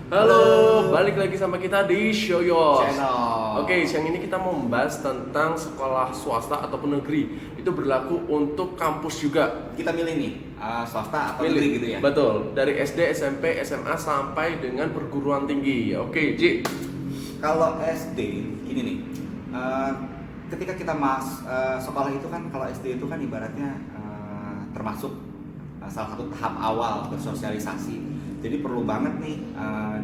Halo, balik lagi sama kita di Shoyos Channel. Oke, siang ini kita mau membahas tentang sekolah swasta ataupun negeri. Itu berlaku untuk kampus juga. Kita milih nih, swasta atau Pilih. negeri gitu ya? Betul, dari SD, SMP, SMA sampai dengan perguruan tinggi. Oke, Ji. Kalau SD, gini nih, ketika kita sekolah itu kan, kalau SD itu kan ibaratnya termasuk salah satu tahap awal bersosialisasi. Jadi perlu banget nih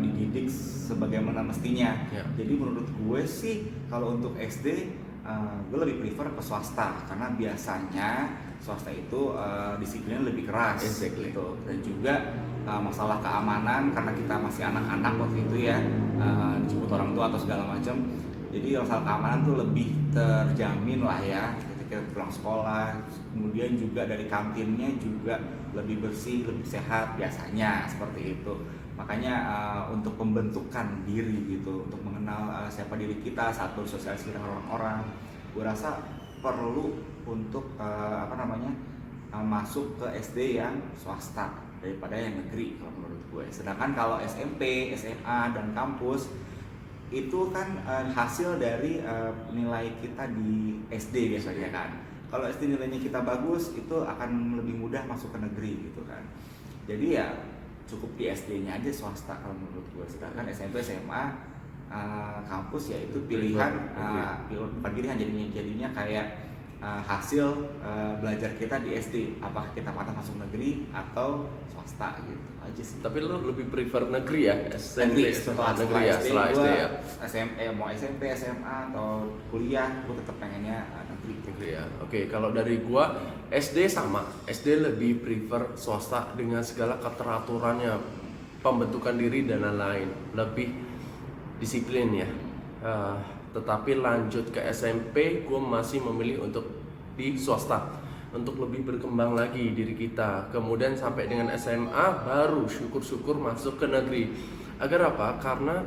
dididik sebagaimana mestinya. Ya. Jadi menurut gue sih kalau untuk SD gue lebih prefer ke swasta karena biasanya swasta itu disiplinnya lebih keras. Exactly. Gitu. Dan juga masalah keamanan karena kita masih anak-anak waktu itu ya, dijemput orang tua atau segala macam. Jadi masalah keamanan tuh lebih terjamin lah ya ketika pulang sekolah. Kemudian juga dari kantinnya juga lebih bersih, lebih sehat biasanya seperti itu. Makanya untuk pembentukan diri gitu, untuk mengenal siapa diri kita saat bersosialisasi dengan orang-orang, gue rasa perlu untuk masuk ke SD yang swasta daripada yang negeri kalau menurut gue. Sedangkan kalau SMP, SMA dan kampus itu kan hasil dari nilai kita di SD biasanya kan. Kalau SD nilainya kita bagus, itu akan lebih mudah masuk ke negeri gitu kan. Jadi ya cukup di SD-nya aja swasta kalau menurut gue. Sedangkan SMP, SMA, kampus ya itu pilihan, bukan pilihan jadinya kayak hasil belajar kita di SD. Apakah kita pantas masuk negeri atau swasta gitu aja sih. Tapi lo lebih prefer negeri ya? SMP, setelah negeri ya, setelah SD ya? mau SMP, SMA atau kuliah, gue tetap pengennya negeri ya. Oke, kalau dari gua SD sama. SD lebih prefer swasta dengan segala keteraturannya, pembentukan diri dan lain-lain, lebih disiplin ya. Tetapi lanjut ke SMP, gua masih memilih untuk di swasta untuk lebih berkembang lagi diri kita. Kemudian sampai dengan SMA baru syukur-syukur masuk ke negeri. Agar apa? Karena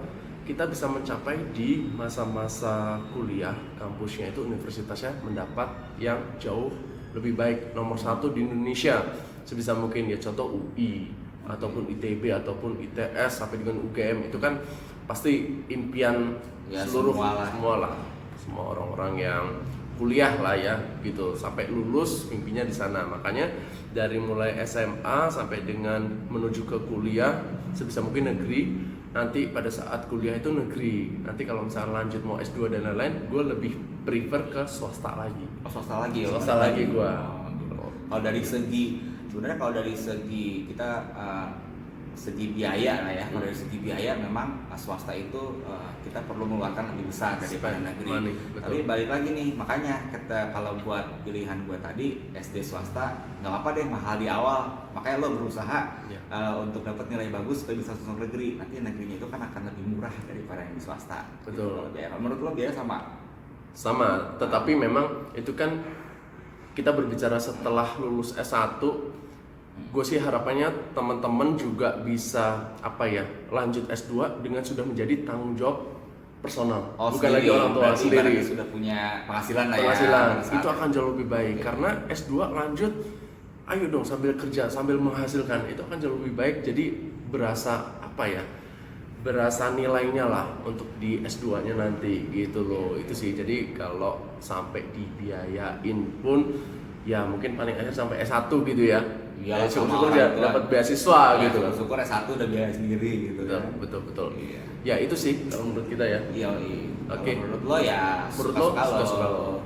kita bisa mencapai di masa-masa kuliah kampusnya itu universitasnya mendapat yang jauh lebih baik, nomor 1 di Indonesia sebisa mungkin ya, contoh UI ataupun ITB ataupun ITS sampai dengan UGM. Itu kan pasti impian ya, seluruh semua semua orang-orang yang kuliah lah ya gitu, sampai lulus mimpinya di sana. Makanya dari mulai SMA sampai dengan menuju ke kuliah sebisa mungkin negeri. Nanti pada saat kuliah itu negeri. Nanti kalau misalnya lanjut mau S2 dan lain-lain, gue lebih prefer ke swasta lagi. Swasta lagi ya? Swasta lagi gue. Kalau dari segi, sebenarnya kalau dari segi kita segi biaya lah ya. Kalau dari segi biaya memang swasta itu kita perlu mengeluarkan lebih besar daripada negeri. Money, tapi balik lagi nih, makanya kalau buat pilihan gue tadi SD swasta nggak apa-apa deh, mahal di awal. Makanya lo berusaha untuk dapat nilai bagus supaya bisa masuk negeri. Nanti negerinya itu kan akan lebih murah daripada yang di swasta. Betul. Gitu. Menurut lo biaya sama? Sama, tetapi memang itu kan kita berbicara setelah lulus S1. Gue sih harapannya teman-teman juga bisa lanjut S2 dengan sudah menjadi tanggung jawab personal, bukan sendiri, lagi orang tua sendiri. Sudah punya penghasilan lah penghasilan ya. itu akan jauh lebih baik. Karena S2 lanjut, ayo dong sambil kerja, sambil menghasilkan, itu akan jauh lebih baik. Jadi berasa berasa nilainya lah untuk di S2-nya nanti gitu loh. Itu sih. Jadi kalau sampai dibiayain pun ya mungkin paling akhir sampai S1 gitu ya. Iya, syukur-syukur ya dapat beasiswa gitu. Syukur S1 udah biaya sendiri gitu. Betul. Iya. Ya itu sih kalau menurut kita ya. Iya. Oke. Menurut lo ya suka-suka lo.